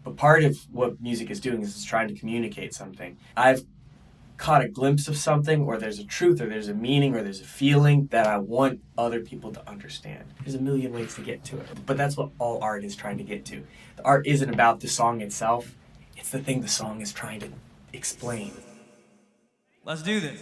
But part of what music is doing is it's trying to communicate something. I've caught a glimpse of something, or there's a truth, or there's a meaning, or there's a feeling that I want other people to understand. There's a million ways to get to it, but that's what all art is trying to get to. The art isn't about the song itself, it's the thing the song is trying to explain. Let's do this.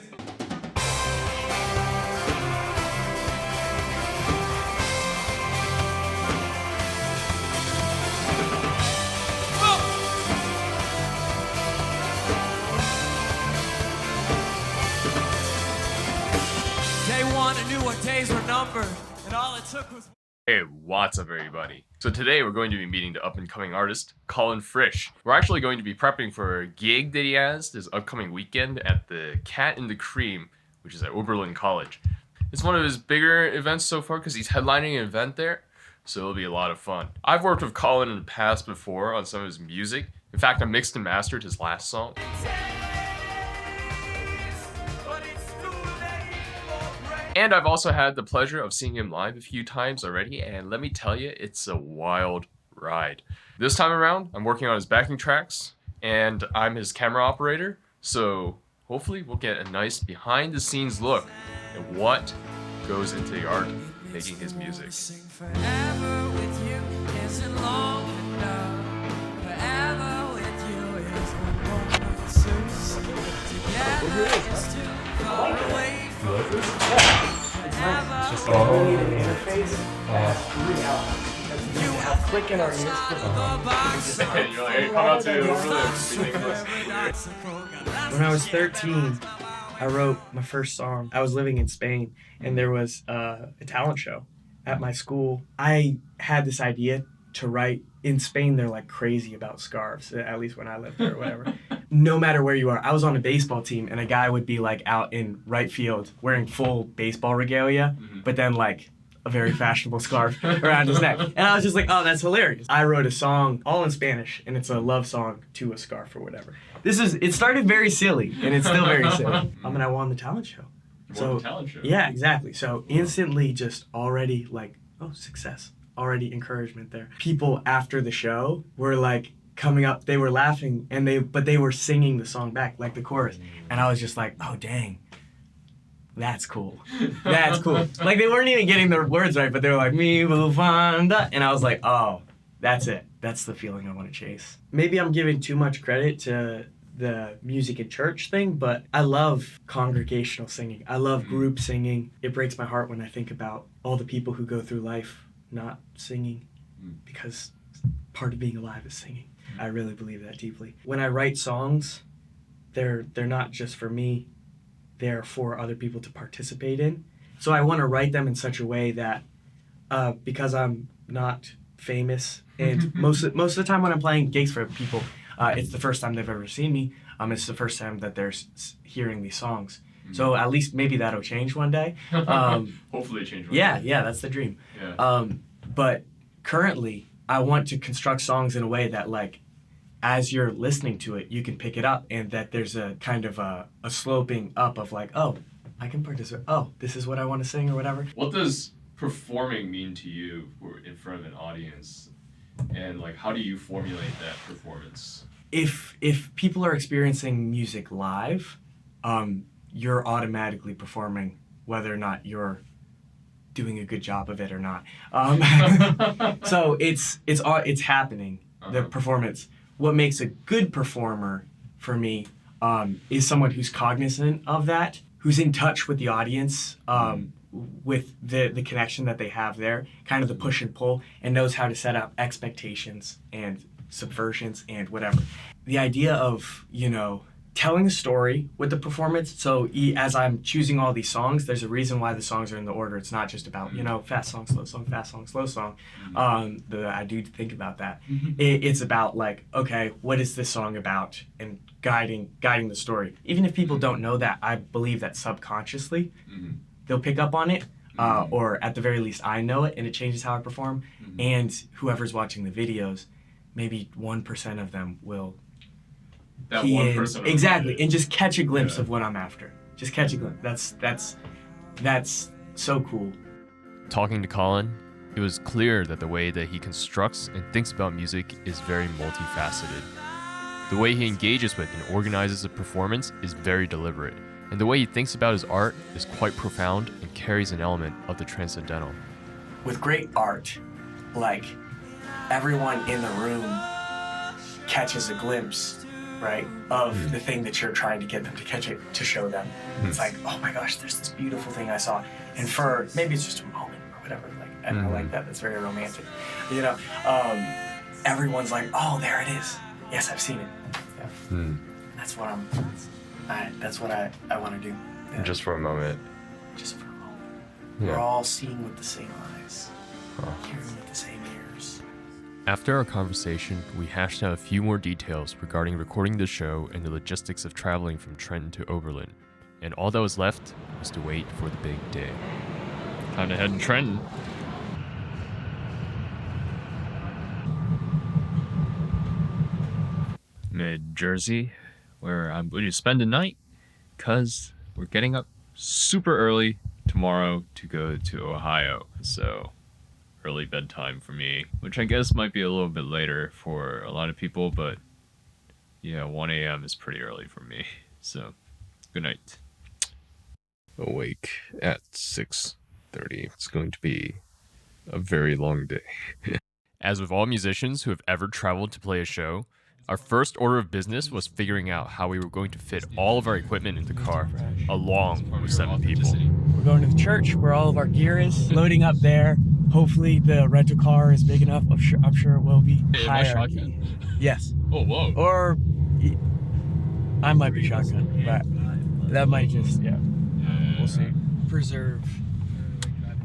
Day one, I knew what days were numbered, and all it took was... Hey, what's up everybody? So today we're going to be meeting the up-and-coming artist, Collin Frisch. We're actually going to be prepping for a gig that he has this upcoming weekend at the Cat and the Cream, which is at Oberlin College. It's one of his bigger events so far because he's headlining an event there, so it'll be a lot of fun. I've worked with Collin in the past before on some of his music. In fact, I mixed and mastered his last song. And I've also had the pleasure of seeing him live a few times already, and let me tell you, it's a wild ride. This time around, I'm working on his backing tracks, and I'm his camera operator, so hopefully we'll get a nice behind-the-scenes look at what goes into the art of making his music. Just need an interface how quick in our ears. And you're like, hey, come out to When I was 13, I wrote my first song. I was living in Spain, and there was a talent show at my school. I had this idea to write. In Spain, they're like crazy about scarves, at least when I lived there or whatever. No matter where you are. I was on a baseball team, and a guy would be like out in right field wearing full baseball regalia, but then like a very fashionable scarf around his neck. And I was just like, oh, that's hilarious. I wrote a song all in Spanish, and it's a love song to a scarf or whatever. It started very silly, and it's still very silly. And I won the talent show. the talent show. Yeah, exactly. So instantly just already like, oh, success. Already encouragement there. People after the show were like coming up, they were laughing, and they were singing the song back, like the chorus. And I was just like, oh dang, that's cool. That's cool. Like they weren't even getting their words right, but they were like, mi bufanda. And I was like, oh, that's it. That's the feeling I want to chase. Maybe I'm giving too much credit to the music in church thing, but I love congregational singing. I love group singing. It breaks my heart when I think about all the people who go through life not singing, because part of being alive is singing. I really believe that deeply. When I write songs, they're not just for me, they're for other people to participate in. So I want to write them in such a way that because I'm not famous, and most of the time when I'm playing gigs for people, it's the first time they've ever seen me. It's the first time that they're hearing these songs. So at least maybe that'll change one day. Hopefully change one day. Yeah, that's the dream. Yeah. But currently, I want to construct songs in a way that, like, as you're listening to it, you can pick it up, and that there's a kind of a sloping up of like, oh, I can participate. Oh, this is what I want to sing or whatever. What does performing mean to you in front of an audience? And like, how do you formulate that performance? If people are experiencing music live, you're automatically performing, whether or not you're doing a good job of it or not. So it's happening, the performance. What makes a good performer for me is someone who's cognizant of that, who's in touch with the audience, with the connection that they have there, kind of the push and pull, and knows how to set up expectations and subversions and whatever. The idea of, telling a story with the performance. So as I'm choosing all these songs, there's a reason why the songs are in the order. It's not just about, fast song, slow song, fast song, slow song. I do think about that. It's about like, okay, what is this song about? And guiding the story. Even if people don't know that, I believe that subconsciously they'll pick up on it. Or at the very least, I know it, and it changes how I perform. And whoever's watching the videos, maybe 1% of them will that 1% exactly, and just catch a glimpse of what I'm after. Just catch a glimpse. That's so cool. Talking to Collin It was clear that the way that he constructs and thinks about music is very multifaceted. The way he engages with and organizes a performance is very deliberate, and the way he thinks about his art is quite profound and carries an element of the transcendental. With great art, like, everyone in the room catches a glimpse, right, of the thing that you're trying to get them to catch it, to show them. It's like, oh my gosh, there's this beautiful thing I saw. And for, maybe it's just a moment or whatever, like, I don't know, like that, that's very romantic. You know, everyone's like, oh, there it is. Yes, I've seen it. Yeah. That's what I want to do. Yeah. Just for a moment. Just for a moment. Yeah. We're all seeing with the same eyes, hearing with the same ears. After our conversation, we hashed out a few more details regarding recording the show and the logistics of traveling from Trenton to Oberlin. And all that was left was to wait for the big day. Time to head to Trenton. Mid-Jersey, where I'm going to spend the night, because we're getting up super early tomorrow to go to Ohio. So, early bedtime for me, which I guess might be a little bit later for a lot of people, but yeah, 1 a.m. is pretty early for me. So, good night. Awake at 6:30. It's going to be a very long day. As with all musicians who have ever traveled to play a show, our first order of business was figuring out how we were going to fit all of our equipment in the car, along with 7 people. We're going to the church where all of our gear is, loading up there. Hopefully the rental car is big enough. I'm sure it will be. Hey, am I shotgun? Yes. Oh, whoa. Or I might be shotgun, but that might just, we'll see. Preserve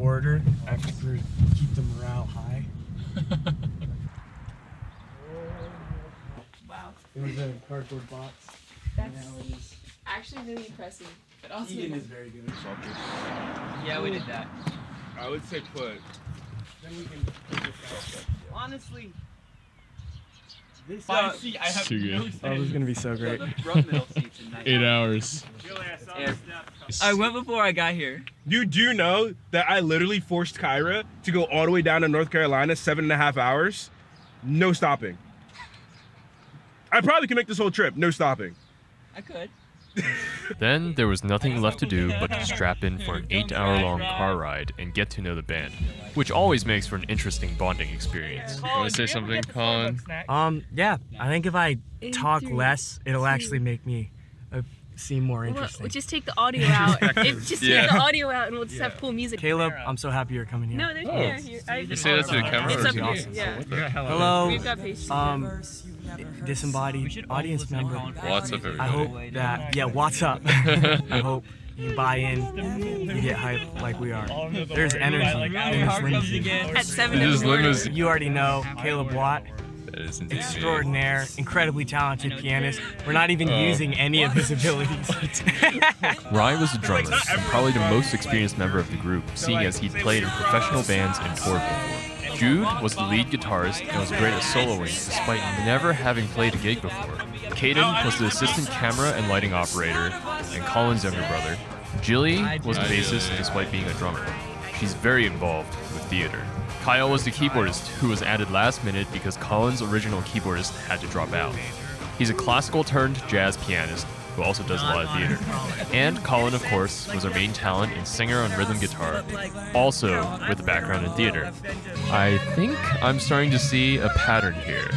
order. I have to keep the morale high. Wow. It was a cardboard box. That's actually really impressive. But also Eating is very good. yeah, we did that. I would say put. Then we can take this out. Honestly, this I have Too good. oh, this is gonna be so great. 8 hours. I went before I got here. You do know that I literally forced Kyra to go all the way down to North Carolina, 7.5 hours, no stopping. I probably can make this whole trip, no stopping. I could. Then there was nothing left to do but to strap in for an 8-hour-long car ride and get to know the band, which always makes for an interesting bonding experience. You want to say something, Collin? Yeah. I think if I talk less, it'll actually make me seem more interesting. We'll just take the audio out. Take the audio out, and we'll just have cool music. Caleb, I'm so happy you're coming here. No, they're here. You say that to the camera? It's or up is it here. awesome? Yeah. Hello, We've got patience. disembodied audience member. What's up, everybody? I hope that, what's up? I hope you buy in, you get hyped like we are. There's energy in this limousine. At 7 It in is the morning. limousine. You already know, Caleb Watt, That is indeed me. extraordinaire, incredibly talented pianist. We're not even using any of his abilities. Rye was the drummer, and probably the most experienced member of the group, seeing as he'd played in professional bands and toured before. Jude was the lead guitarist and was great at soloing despite never having played a gig before. Caden was the assistant camera and lighting operator, and Colin's younger brother. Jilly was the bassist despite being a drummer. She's very involved with theater. Kyle was the keyboardist, who was added last minute because Colin's original keyboardist had to drop out. He's a classical turned jazz pianist who also does a lot of theater. And Collin, of course, was our main talent and singer on rhythm guitar, also with a background in theater. I think I'm starting to see a pattern here.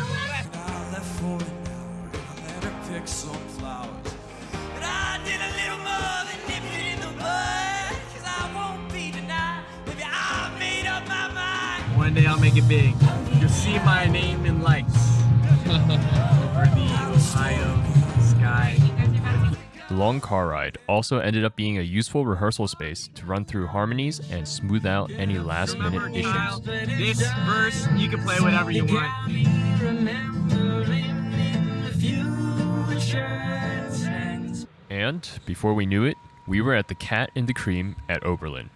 One day I'll make it big. You'll see my name in lights over the Ohio sky. The long car ride also ended up being a useful rehearsal space to run through harmonies and smooth out any last-minute issues. This verse, you can play whatever you want. And before we knew it, we were at the Cat in the Cream at Oberlin.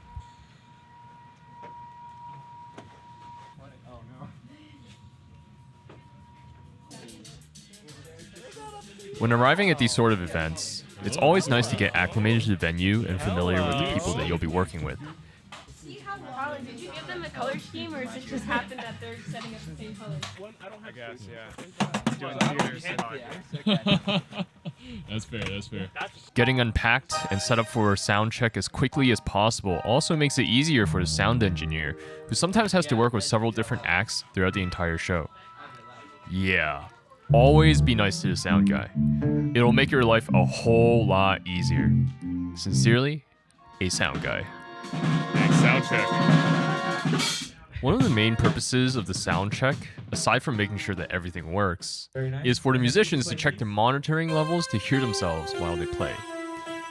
When arriving at these sort of events, it's always nice to get acclimated to the venue and familiar with the people that you'll be working with. Collin, did you give them a color scheme, or is it just happened that they're setting up the same colors? I guess, yeah. Doing theater, That's fair, that's fair. Getting unpacked and set up for sound check as quickly as possible also makes it easier for the sound engineer, who sometimes has to work with several different acts throughout the entire show. Yeah, always be nice to the sound guy. It'll make your life a whole lot easier. Sincerely, a sound guy. Next sound check. One of the main purposes of the sound check, aside from making sure that everything works, is for the musicians to check their monitoring levels to hear themselves while they play.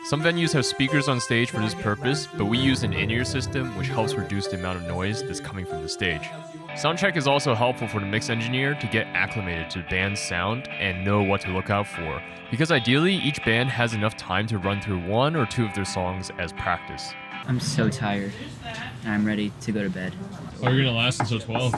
Some venues have speakers on stage for this purpose, but we use an in-ear system which helps reduce the amount of noise that's coming from the stage. Soundcheck is also helpful for the mix engineer to get acclimated to the band's sound and know what to look out for, because ideally each band has enough time to run through 1 or 2 of their songs as practice. I'm so tired, and I'm ready to go to bed. Oh, you're gonna last until 12?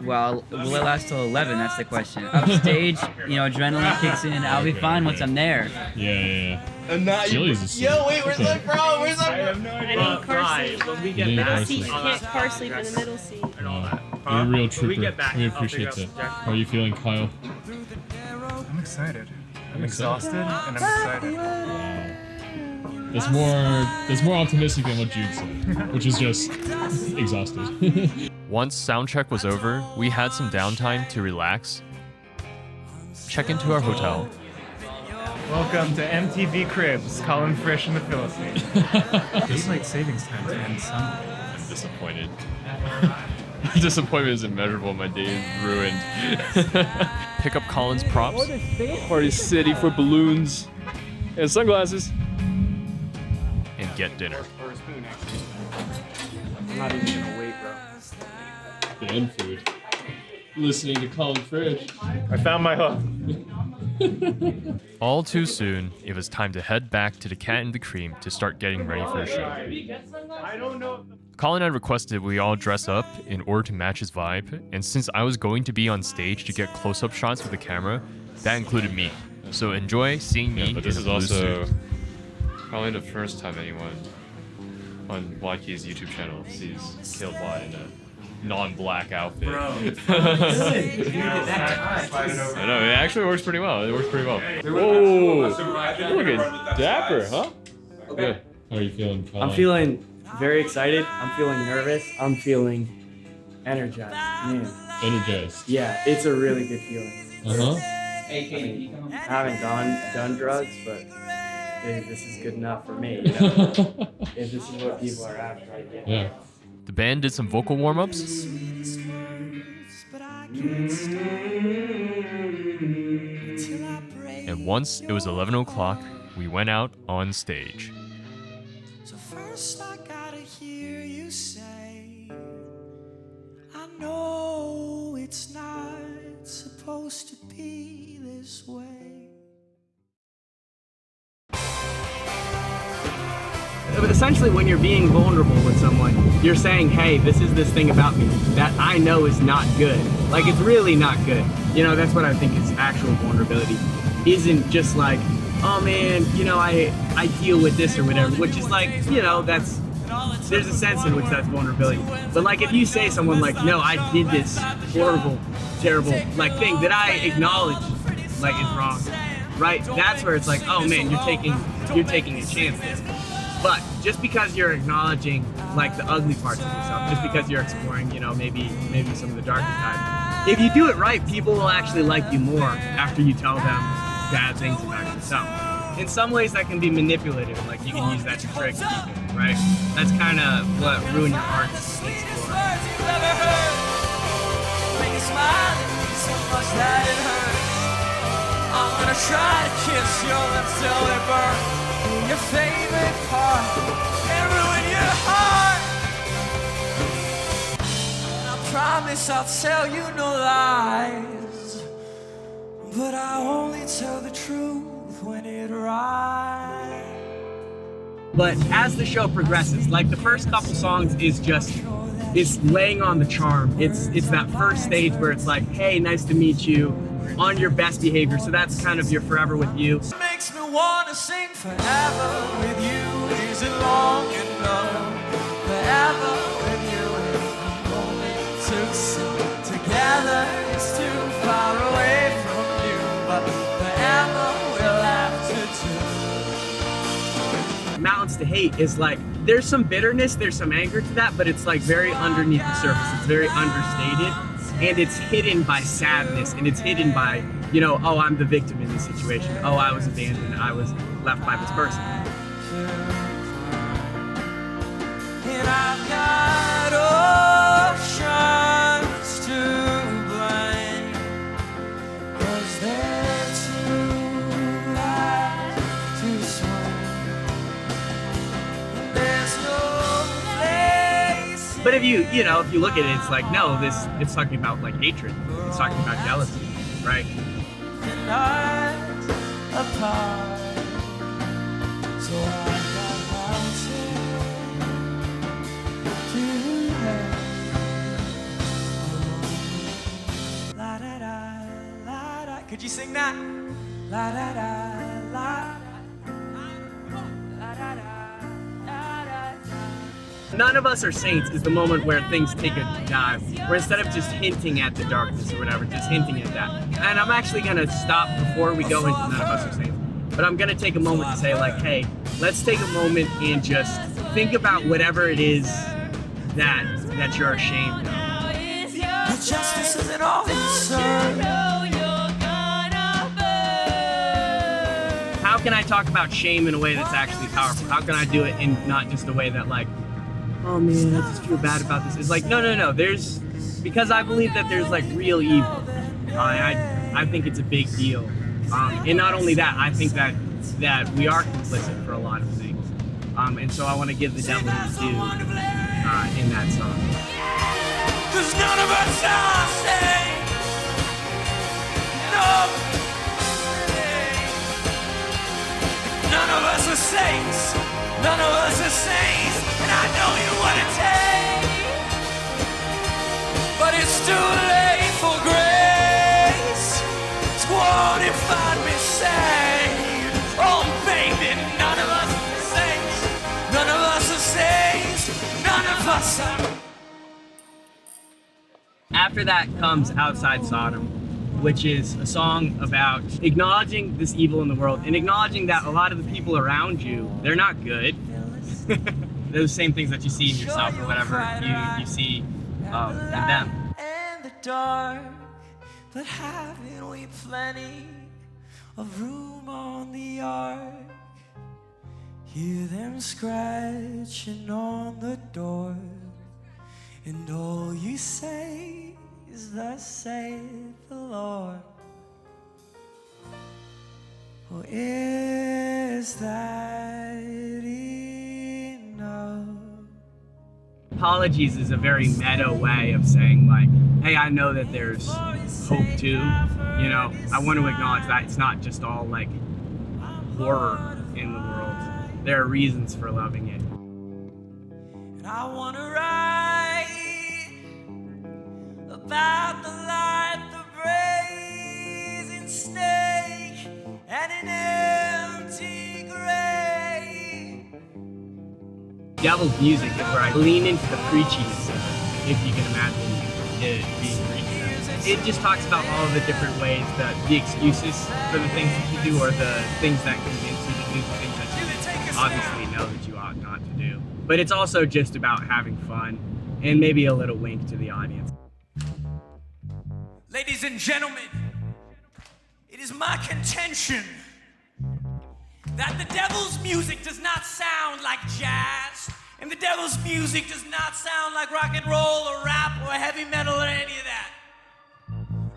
Well, will it last till 11? That's the question. Upstage, adrenaline kicks in. I'll be fine once I'm there. Yeah. I'm not. Chili's is Yo, wait, where's my bro? Where's my bro? I need car sleep. When we You get need back, car Seat sleep. can't car sleep in the middle seat. and all that. You're a real When trooper. we get back, We I'll appreciate figure that. out How are you feeling, Kyle? I'm excited. I'm exhausted and I'm excited. That's more optimistic than what Jude said, which is just exhausted. Once soundcheck was over, we had some downtime to relax, check into our hotel, Welcome to MTV Cribs, Collin Frisch in the Philippines. Daylight savings time to end Sunday. I'm disappointed. Disappointment is immeasurable. My day is ruined. Pick up Colin's props. Party City for balloons and sunglasses. And get dinner. I'm not even gonna wait, bro. Band food. Listening to Collin Frisch. I found my hook. All too soon, it was time to head back to the Cat and the Cream to start getting ready for the show. Colin had requested we all dress up in order to match his vibe, and since I was going to be on stage to get close-up shots with the camera, that included me. So enjoy seeing me. But this in is a blue also suit. probably the first time anyone on WattKeys' YouTube channel sees Caleb Watt in a non-black outfit. Bro. I know, it actually works pretty well. It works pretty well. Whoa! You're looking dapper, huh? Okay. How are you feeling, Colin? I'm feeling very excited. I'm feeling nervous. I'm feeling energized. Man, energized. yeah, it's a really good feeling. Uh-huh. I haven't done drugs, but this is good enough for me. You know? If this is what people are after, I get it. Yeah. The band did some vocal warm-ups. And once it was 11 o'clock, we went out on stage. So first I gotta hear you say, I know it's not supposed to be this way. But essentially, when you're being vulnerable with someone, you're saying, hey, this is this thing about me that I know is not good. Like, it's really not good. You know, that's what I think is actual vulnerability. Isn't just like, oh man, you know, I deal with this or whatever, which is like, you know, there's a sense in which that's vulnerability. But like, if you say someone like, no, I did this horrible, terrible, like thing that I acknowledge, like, is wrong, right? That's where it's like, oh man, you're taking a chance there. But just because you're acknowledging like the ugly parts of yourself, just because you're exploring, you know, maybe some of the darker side, if you do it right, people will actually like you more after you tell them bad things about yourself. In some ways that can be manipulative, like you can use that to trick people, right? That's kind of what Ruin Your Heart is for. I'm gonna try to kiss your lips till they burn. Your favorite part and ruin your heart. And I promise I'll tell you no lies, but I only tell the truth when it right. But as the show progresses, like the first couple songs is laying on the charm. It's that first stage where it's like, hey, nice to meet you, on your best behavior. So that's kind of your Forever With You. Makes me wanna sing forever with you. Is it long enough? Forever us together is too far away from you, but forever we'll have to do. Mountains to Hate is like, there's some bitterness, there's some anger to that, but it's like very underneath the surface. It's very understated, and it's hidden by sadness, and it's hidden by, you know, oh, I'm the victim in this situation. Oh, I was abandoned. I was left by this person. And I've got oceans to blame, 'cause they're too wide to swim. There's no place. But if you look at it, it's like, no, it's talking about like hatred. It's talking about jealousy, right? The night apart. So I've got mountains to head. La da da, la da. Could you sing that? La da da, la da. La da da, la da da. None of Us Are Saints is the moment where things take a dive, where instead of just hinting at the darkness or whatever, just hinting at that. And I'm actually gonna stop before we go into None of Us Are Saints. But I'm gonna take a moment to say like, hey, let's take a moment and just think about whatever it is that you're ashamed of. The justice isn't all concerned. How can I talk about shame in a way that's actually powerful? How can I do it in not just a way that like, oh man, I just feel bad about this. It's like, no. There's, because I believe that there's like real evil. I think it's a big deal. And not only that, I think that we are complicit for a lot of things. And so I want to give the devil his due in that song. 'Cause none of us are safe. No. None of us are saints. None of us are saints. And I know you want to take, but it's too late for grace. Squad if I'd be saved. Oh baby, none of us are saints. None of us are saints. None of us are. After that comes Outside Sodom, which is a song about acknowledging this evil in the world and acknowledging that a lot of the people around you, they're not good. They're the same things that you see in yourself or whatever you see in them. And the dark, but haven't we plenty of room on the ark? Hear them scratching on the door, and all you say is thus saith the Lord. Or is that enough? Apologies is a very meta way of saying like, hey, I know that there's hope too. You know, I want to acknowledge that it's not just all like horror in the world. There are reasons for loving it. And I want to write about the light, the brazen snake, and an empty grave. Devil's music is where I lean into the preachiness of it, if you can imagine it being preached. It just talks about all of the different ways that the excuses for the things that you do or the things that convince you to do the things that you obviously know that you ought not to do. But it's also just about having fun and maybe a little wink to the audience. Ladies and gentlemen, it is my contention that the devil's music does not sound like jazz, and the devil's music does not sound like rock and roll or rap or heavy metal or any of that.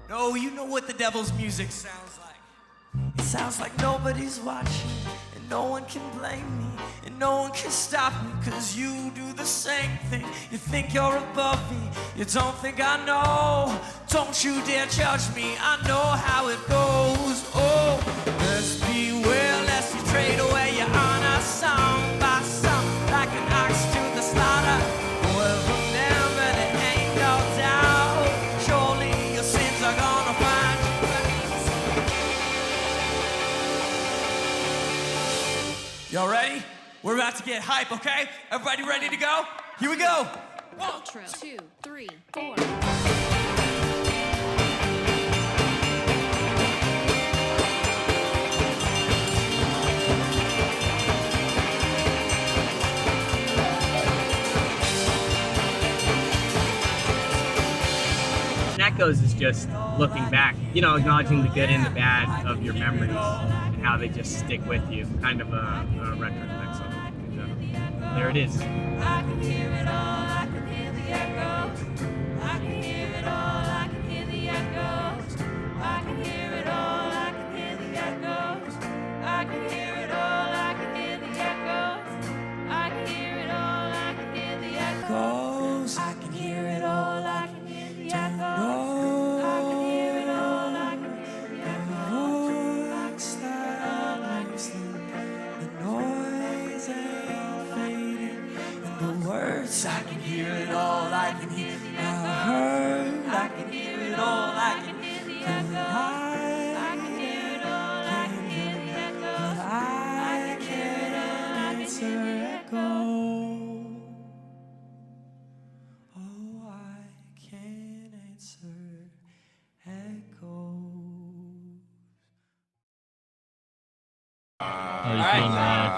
No, you know what the devil's music sounds like. It sounds like nobody's watching, and no one can blame me, and no one can stop me, 'cause you do the same thing. You think you're above me, you don't think I know. Don't you dare judge me, I know how it goes. Oh, let's beware lest you trade away your honor song by song, like an ox to the slaughter. Well, remember there ain't no doubt, surely your sins are gonna find you. Y'all ready? We're about to get hype, okay? Everybody ready to go? Here we go. 1, 2, 3, 4. echoes is just looking back, you know, acknowledging the good and the bad of your memories and how they just stick with you, kind of a retrospect song in general. There it is. I can hear it all, I can hear the echoes. I can hear it all, I can hear the echoes. I can hear it all, I can hear the echoes. I can hear it all, I can hear the echoes. I can hear it all, I can hear the echoes. I can hear it all, I can hear the echoes. I can hear it all, I can hear the echoes. The noise ain't fading. The words, I can hear it all, I can hear the echoes. I can hear it all, I can hear the echoes. I can hear it all, I can hear the echoes. I can't answer echo. Oh, I can't answer echo. How are you feeling, Ryan?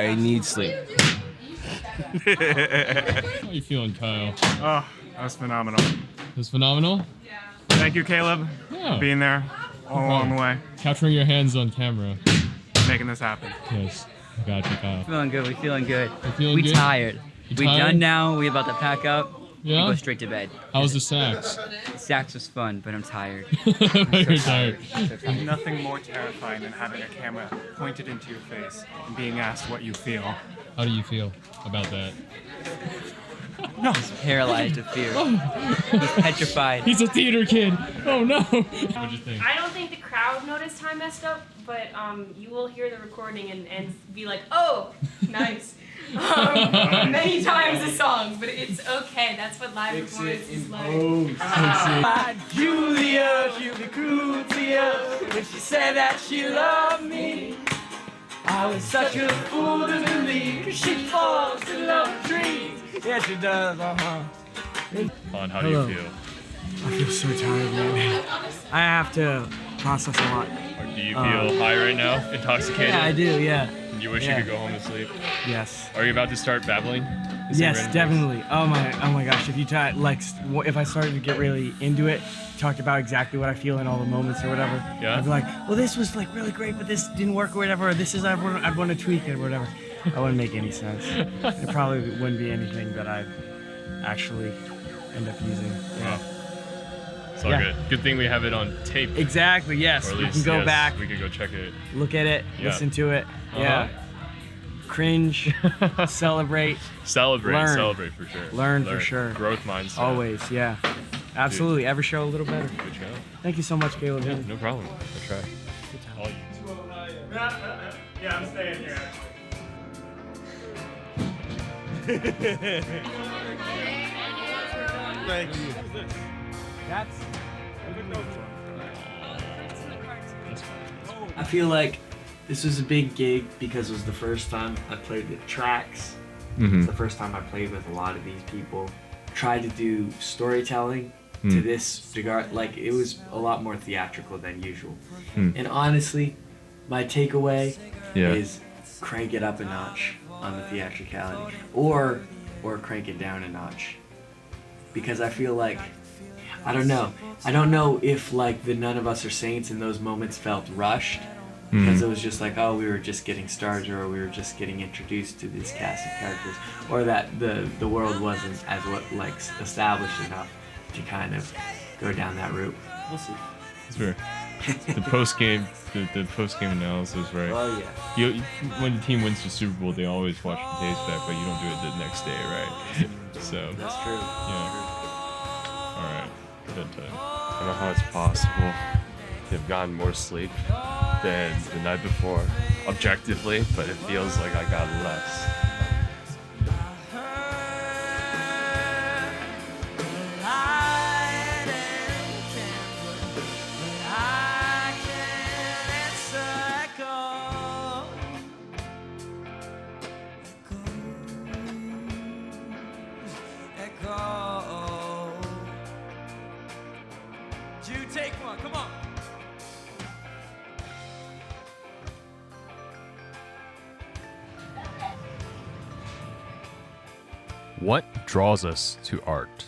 I need sleep. How are you feeling, Kyle? Oh, that was phenomenal. It was phenomenal? Thank you, Caleb, Yeah. for being there all along the way, Capturing your hands on camera. making this happen. Yes. I got you, Kyle. Feeling good. We feeling good. You feeling We good? tired. You We tired? done now. We about to pack up. Yeah? And go straight to bed. How was the sax? Sax was fun, but I'm tired. You're tired. Nothing more terrifying than having a camera pointed into your face and being asked what you feel. How do you feel about that? No. He's paralyzed with fear. He's petrified. He's a theater kid. Oh no. What'd you think? I don't think the crowd noticed I messed up, but you will hear the recording and be like, oh, nice. Many times a song, but it's okay. That's what live performance is like. Julia, she'll be cruel to you when she said that she loved me. I was such a fool to believe, 'cause she falls in love with dreams. Yeah, she does, Colin, how do you feel? I feel so tired, man. I have to process a lot. Or do you feel high right now? Intoxicated? Yeah, I do, yeah. You wish you could go home and sleep? Yes. Are you about to start babbling? Yes, definitely. Oh my gosh! If you try, like, if I started to get really into it, talked about exactly what I feel in all the moments or whatever, Yeah. I'd be like, well, this was like really great, but this didn't work or whatever. Or this is I'd want to tweak it or whatever. That wouldn't make any sense. It probably wouldn't be anything that I'd actually end up using. Wow. It's all good. Good thing we have it on tape. Exactly. Yes. Or at We least, can go yes, back, We can go check it. look at it, Yeah. listen to it. Yeah. Cringe, celebrate. Celebrate for sure. Learn for sure. Growth mindset. Always, yeah. Absolutely. Every show a little better. Good job. Thank you so much, Caleb. Yeah, no problem. I try. All you. Yeah, I'm staying here. Thank you. That's I feel like this was a big gig because it was the first time I played with tracks. It's the first time I played with a lot of these people. Tried to do storytelling to this regard, like it was a lot more theatrical than usual. And honestly, my takeaway is crank it up a notch on the theatricality, or crank it down a notch. Because I feel like, I don't know if like the None of Us Are Saints in those moments felt rushed, because it was just like, oh, we were just getting started, or we were just getting introduced to this cast of characters, or that the world wasn't as like established enough to kind of go down that route. We'll see. It's fair. The post game analysis, right? Oh yeah. When the team wins the Super Bowl, they always watch the tapes back, but you don't do it the next day, right? So That's true. yeah. All right. Good time. I don't know how it's possible to have gotten more sleep than the night before, objectively, but it feels like I got less. Take one, come on. What draws us to art?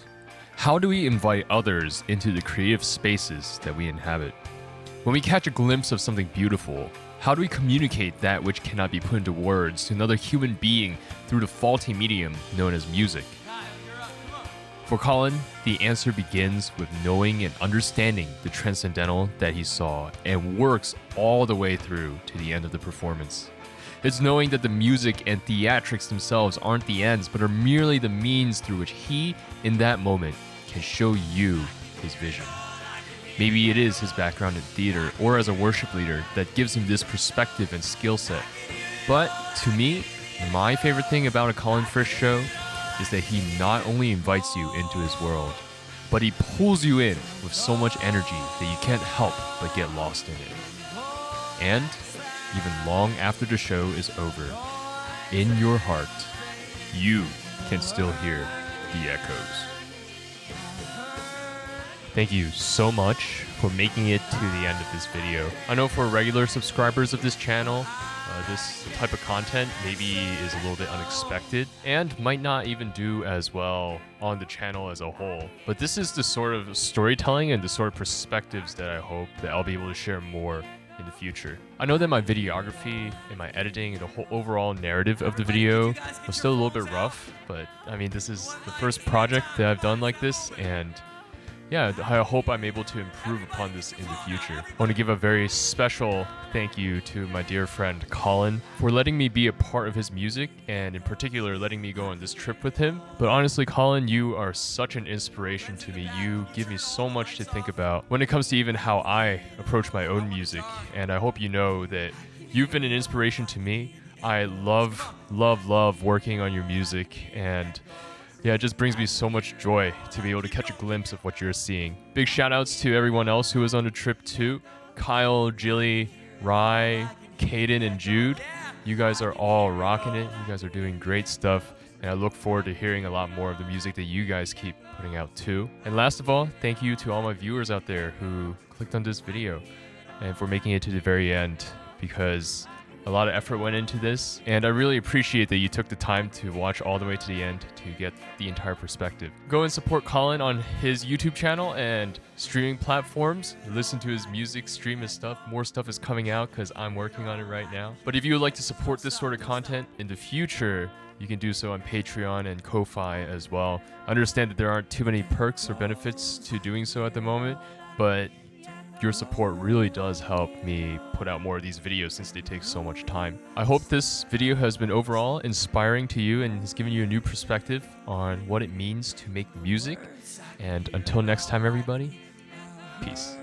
How do we invite others into the creative spaces that we inhabit? When we catch a glimpse of something beautiful, how do we communicate that which cannot be put into words to another human being through the faulty medium known as music? For Collin, the answer begins with knowing and understanding the transcendental that he saw and works all the way through to the end of the performance. It's knowing that the music and theatrics themselves aren't the ends, but are merely the means through which he, in that moment, can show you his vision. Maybe it is his background in theater or as a worship leader that gives him this perspective and skill set. But to me, my favorite thing about a Collin Frisch show is that he not only invites you into his world, but he pulls you in with so much energy that you can't help but get lost in it. And even long after the show is over, in your heart, you can still hear the echoes. Thank you so much for making it to the end of this video. I know for regular subscribers of this channel, this type of content maybe is a little bit unexpected and might not even do as well on the channel as a whole. But this is the sort of storytelling and the sort of perspectives that I hope that I'll be able to share more in the future. I know that my videography and my editing and the whole overall narrative of the video was still a little bit rough, but I mean, this is the first project that I've done like this, and yeah, I hope I'm able to improve upon this in the future. I want to give a very special thank you to my dear friend Collin for letting me be a part of his music, and in particular letting me go on this trip with him. But honestly, Collin, you are such an inspiration to me. You give me so much to think about when it comes to even how I approach my own music, and I hope you know that you've been an inspiration to me. I love working on your music, and yeah, it just brings me so much joy to be able to catch a glimpse of what you're seeing. Big shout outs to everyone else who was on the trip too. Kyle, Jilly, Rye, Caden, and Jude. You guys are all rocking it. You guys are doing great stuff. And I look forward to hearing a lot more of the music that you guys keep putting out too. And last of all, thank you to all my viewers out there who clicked on this video and for making it to the very end, because a lot of effort went into this, and I really appreciate that you took the time to watch all the way to the end to get the entire perspective. Go and support Collin on his YouTube channel and streaming platforms. Listen to his music, stream his stuff. More stuff is coming out because I'm working on it right now. But if you would like to support this sort of content in the future, you can do so on Patreon and Ko-Fi as well. I understand that there aren't too many perks or benefits to doing so at the moment, but your support really does help me put out more of these videos since they take so much time. I hope this video has been overall inspiring to you and has given you a new perspective on what it means to make music. And until next time, everybody, peace.